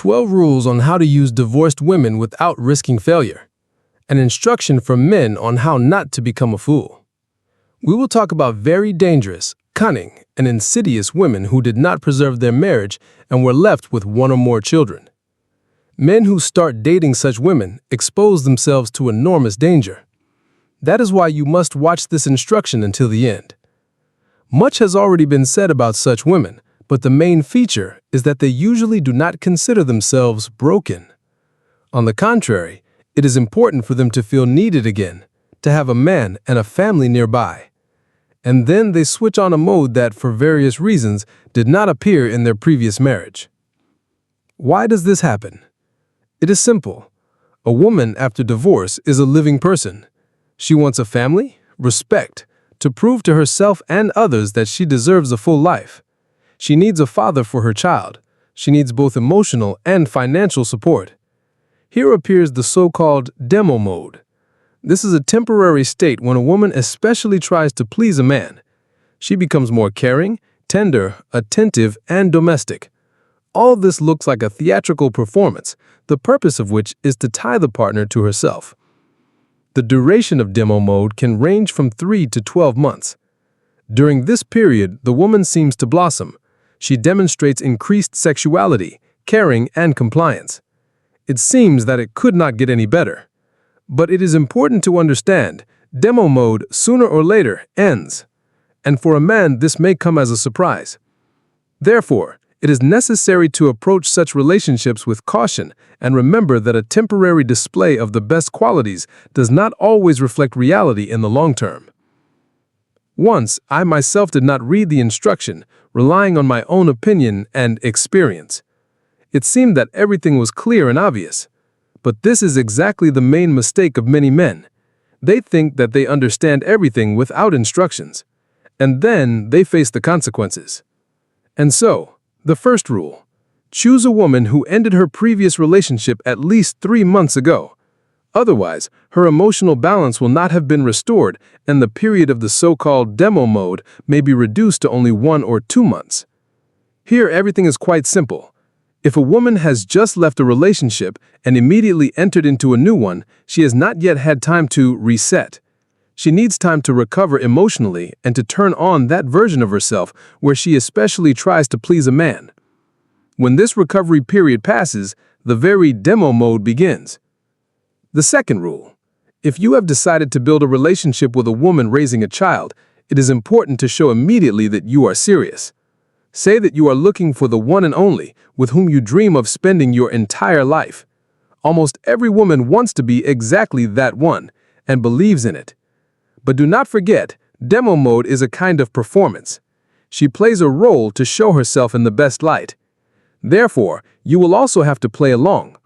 12 rules on how to use divorced women without risking failure. An instruction for men on how not to become a fool. We will talk about very dangerous, cunning, and insidious women who did not preserve their marriage and were left with one or more children. Men who start dating such women expose themselves to enormous danger. That is why you must watch this instruction until the end. Much has already been said about such women, but the main feature is that they usually do not consider themselves broken. On the contrary, it is important for them to feel needed again, to have a man and a family nearby. And then they switch on a mode that, for various reasons, did not appear in their previous marriage. Why does this happen? It is simple. A woman after divorce is a living person. She wants a family, respect, to prove to herself and others that she deserves a full life. She needs a father for her child. She needs both emotional and financial support. Here appears the so-called demo mode. This is a temporary state when a woman especially tries to please a man. She becomes more caring, tender, attentive, and domestic. All this looks like a theatrical performance, the purpose of which is to tie the partner to herself. The duration of demo mode can range from 3 to 12 months. During this period, the woman seems to blossom. She demonstrates increased sexuality, caring, and compliance. It seems that it could not get any better. But it is important to understand, demo mode sooner or later ends. And for a man, this may come as a surprise. Therefore, it is necessary to approach such relationships with caution and remember that a temporary display of the best qualities does not always reflect reality in the long term. Once, I myself did not read the instruction, relying on my own opinion and experience. It seemed that everything was clear and obvious. But this is exactly the main mistake of many men. They think that they understand everything without instructions, and then they face the consequences. And so, the first rule: choose a woman who ended her previous relationship at least 3 months ago. Otherwise, her emotional balance will not have been restored, and the period of the so-called demo mode may be reduced to only 1 or 2 months. Here, everything is quite simple. If a woman has just left a relationship and immediately entered into a new one, she has not yet had time to reset. She needs time to recover emotionally and to turn on that version of herself where she especially tries to please a man. When this recovery period passes, the very demo mode begins. The second rule: if you have decided to build a relationship with a woman raising a child, it is important to show immediately that you are serious. Say that you are looking for the one and only, with whom you dream of spending your entire life. Almost every woman wants to be exactly that one, and believes in it. But do not forget, demo mode is a kind of performance. She plays a role to show herself in the best light. Therefore, you will also have to play along.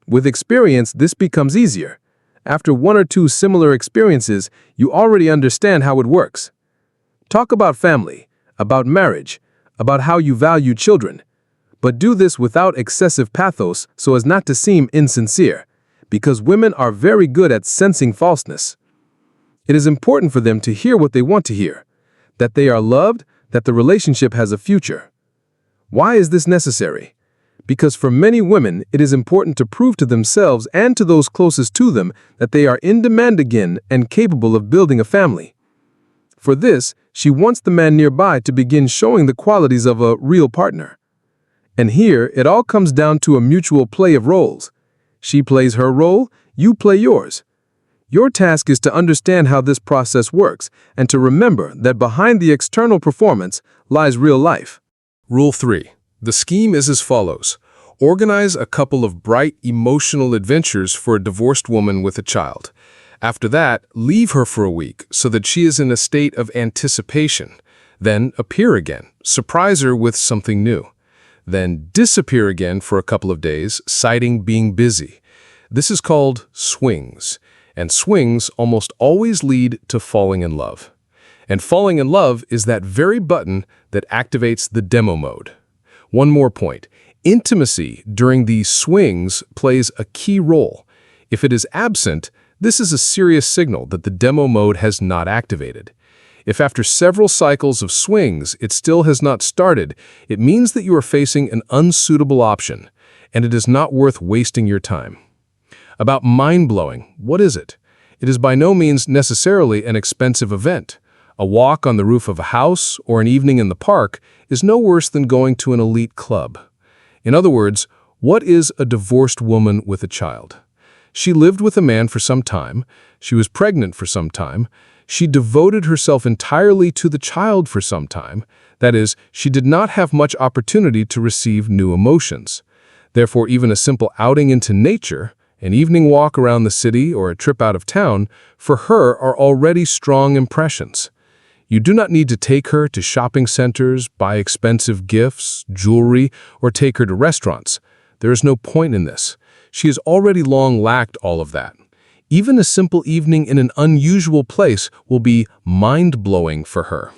With experience, this becomes easier. After 1 or 2 similar experiences, you already understand how it works. Talk about family, about marriage, about how you value children. But do this without excessive pathos so as not to seem insincere, because women are very good at sensing falseness. It is important for them to hear what they want to hear, that they are loved, that the relationship has a future. Why is this necessary? Because for many women, it is important to prove to themselves and to those closest to them that they are in demand again and capable of building a family. For this, she wants the man nearby to begin showing the qualities of a real partner. And here, it all comes down to a mutual play of roles. She plays her role, you play yours. Your task is to understand how this process works and to remember that behind the external performance lies real life. Rule 3. The scheme is as follows. Organize a couple of bright, emotional adventures for a divorced woman with a child. After that, leave her for a week so that she is in a state of anticipation. Then appear again, surprise her with something new. Then disappear again for a couple of days, citing being busy. This is called swings, and swings almost always lead to falling in love. And falling in love is that very button that activates the demo mode. One more point. Intimacy during these swings plays a key role. If it is absent, this is a serious signal that the demo mode has not activated. If after several cycles of swings it still has not started, it means that you are facing an unsuitable option. and it is not worth wasting your time. About mind-blowing, what is it? It is by no means necessarily an expensive event. A walk on the roof of a house or an evening in the park is no worse than going to an elite club. In other words, what is a divorced woman with a child? She lived with a man for some time, she was pregnant for some time, she devoted herself entirely to the child for some time. That is, she did not have much opportunity to receive new emotions. Therefore, even a simple outing into nature, an evening walk around the city or a trip out of town, for her are already strong impressions. You do not need to take her to shopping centers, buy expensive gifts, jewelry, or take her to restaurants. There is no point in this. She has already long lacked all of that. Even a simple evening in an unusual place will be mind-blowing for her.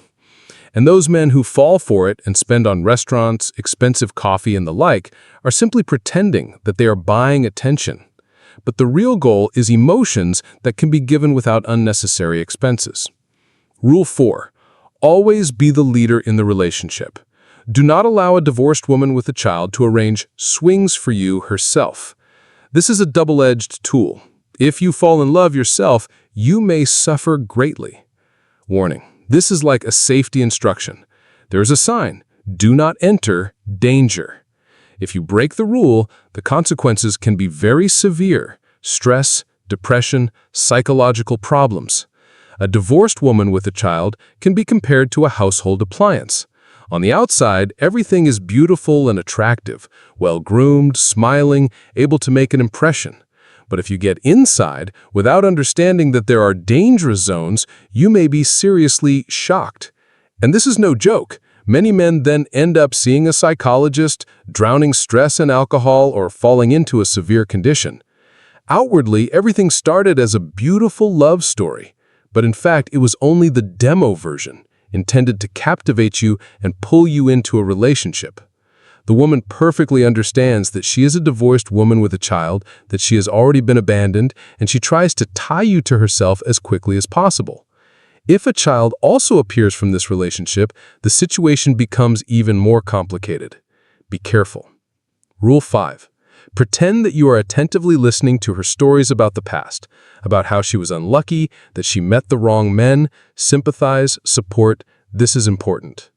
And those men who fall for it and spend on restaurants, expensive coffee, and the like are simply pretending that they are buying attention. But the real goal is emotions that can be given without unnecessary expenses. Rule 4. Always be the leader in the relationship. Do not allow a divorced woman with a child to arrange swings for you herself. This is a double-edged tool. If you fall in love yourself, you may suffer greatly. Warning: this is like a safety instruction. There is a sign: do not enter danger. If you break the rule, the consequences can be very severe: stress, depression, psychological problems. A divorced woman with a child can be compared to a household appliance. On the outside, everything is beautiful and attractive, well-groomed, smiling, able to make an impression. But if you get inside, without understanding that there are dangerous zones, you may be seriously shocked. And this is no joke. Many men then end up seeing a psychologist, drowning stress in alcohol, or falling into a severe condition. Outwardly, everything started as a beautiful love story. But in fact, it was only the demo version, intended to captivate you and pull you into a relationship. The woman perfectly understands that she is a divorced woman with a child, that she has already been abandoned, and she tries to tie you to herself as quickly as possible. If a child also appears from this relationship, the situation becomes even more complicated. Be careful. Rule 5. Pretend that you are attentively listening to her stories about the past, about how she was unlucky, that she met the wrong men. Sympathize, support. This is important.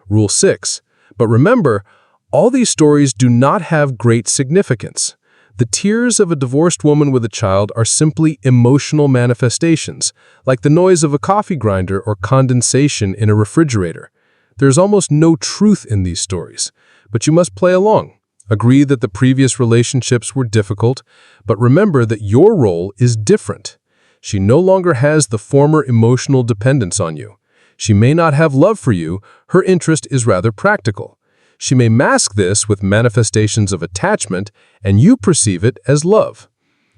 Rule 6. But remember, all these stories do not have great significance. The tears of a divorced woman with a child are simply emotional manifestations, like the noise of a coffee grinder or condensation in a refrigerator. There is almost no truth in these stories, but you must play along. Agree that the previous relationships were difficult, but remember that your role is different. She no longer has the former emotional dependence on you. She may not have love for you, her interest is rather practical. She may mask this with manifestations of attachment, and you perceive it as love.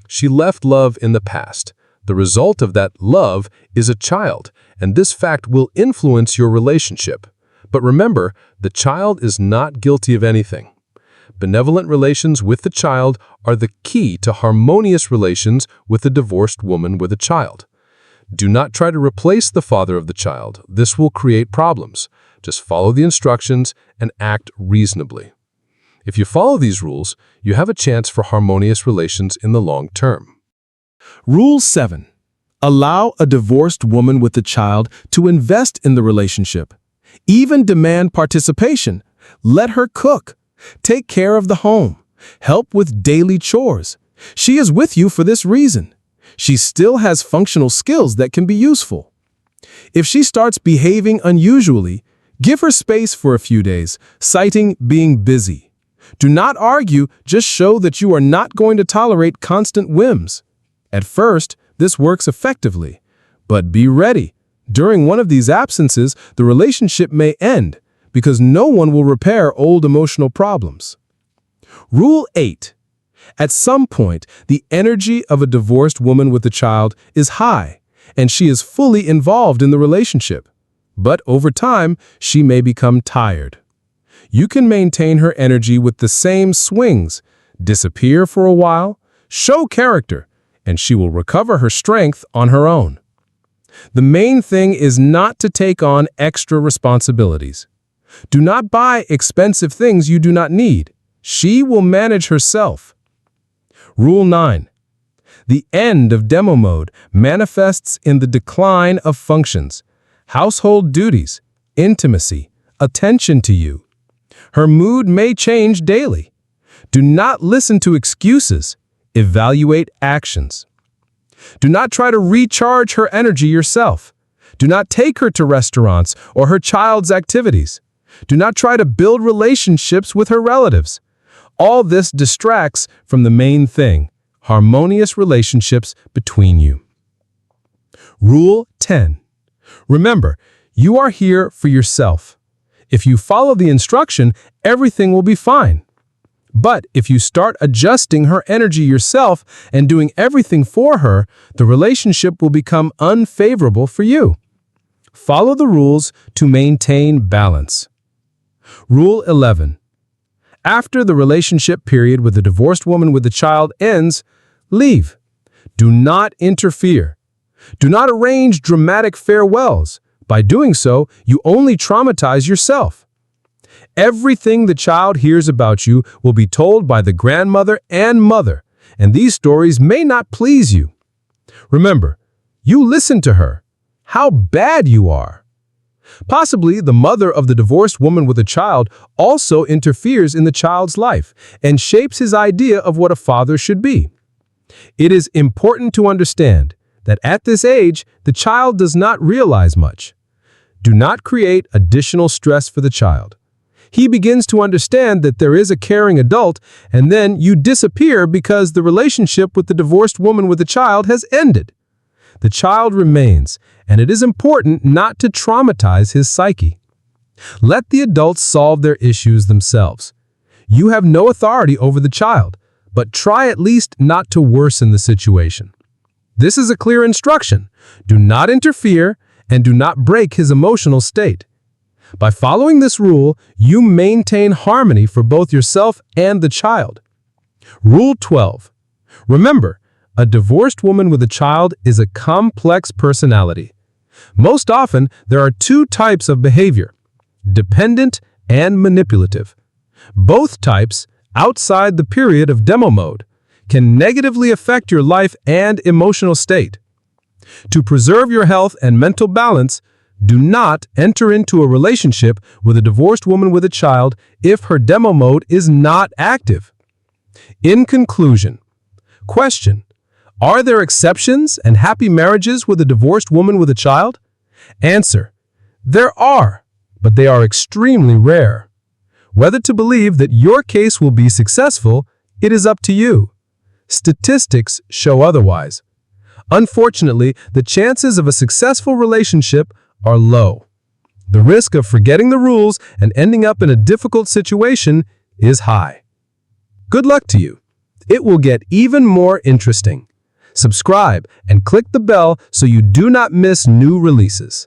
She left love in the past. The result of that love is a child, and this fact will influence your relationship. But remember, the child is not guilty of anything. Benevolent relations with the child are the key to harmonious relations with a divorced woman with a child. Do not try to replace the father of the child. This will create problems. Just follow the instructions and act reasonably. If you follow these rules, you have a chance for harmonious relations in the long term. Rule 7. Allow a divorced woman with a child to invest in the relationship. Even demand participation. Let her cook. Take care of the home. Help with daily chores. She is with you for this reason. She still has functional skills that can be useful. If she starts behaving unusually, give her space for a few days, citing being busy. Do not argue, just show that you are not going to tolerate constant whims. At first, this works effectively, but be ready. During one of these absences, the relationship may end because no one will repair old emotional problems. Rule 8. At some point, the energy of a divorced woman with a child is high, and she is fully involved in the relationship. But over time, she may become tired. You can maintain her energy with the same swings, disappear for a while, show character, and she will recover her strength on her own. The main thing is not to take on extra responsibilities. Do not buy expensive things you do not need. She will manage herself. Rule 9. The end of demo mode manifests in the decline of functions, household duties, intimacy, attention to you. Her mood may change daily. Do not listen to excuses. Evaluate actions. Do not try to recharge her energy yourself. Do not take her to restaurants or her child's activities. Do not try to build relationships with her relatives. All this distracts from the main thing, harmonious relationships between you. Rule 10. Remember, you are here for yourself. If you follow the instruction, everything will be fine. But if you start adjusting her energy yourself and doing everything for her, the relationship will become unfavorable for you. Follow the rules to maintain balance. Rule 11. After the relationship period with the divorced woman with the child ends, leave. Do not interfere. Do not arrange dramatic farewells. By doing so, you only traumatize yourself. Everything the child hears about you will be told by the grandmother and mother, and these stories may not please you. Remember, you listen to her. How bad you are. Possibly the mother of the divorced woman with a child also interferes in the child's life and shapes his idea of what a father should be. It is important to understand that at this age, the child does not realize much. Do not create additional stress for the child. He begins to understand that there is a caring adult, and then you disappear because the relationship with the divorced woman with the child has ended. The child remains, and it is important not to traumatize his psyche. Let the adults solve their issues themselves. You have no authority over the child, but try at least not to worsen the situation. This is a clear instruction. Do not interfere and do not break his emotional state. By following this rule, you maintain harmony for both yourself and the child. Rule 12. Remember, a divorced woman with a child is a complex personality. Most often, there are two types of behavior, dependent and manipulative. Both types, outside the period of demo mode, can negatively affect your life and emotional state. To preserve your health and mental balance, do not enter into a relationship with a divorced woman with a child if her demo mode is not active. In conclusion, question: are there exceptions and happy marriages with a divorced woman with a child? Answer: there are, but they are extremely rare. Whether to believe that your case will be successful, it is up to you. Statistics show otherwise. Unfortunately, the chances of a successful relationship are low. The risk of forgetting the rules and ending up in a difficult situation is high. Good luck to you. It will get even more interesting. Subscribe and click the bell so you do not miss new releases.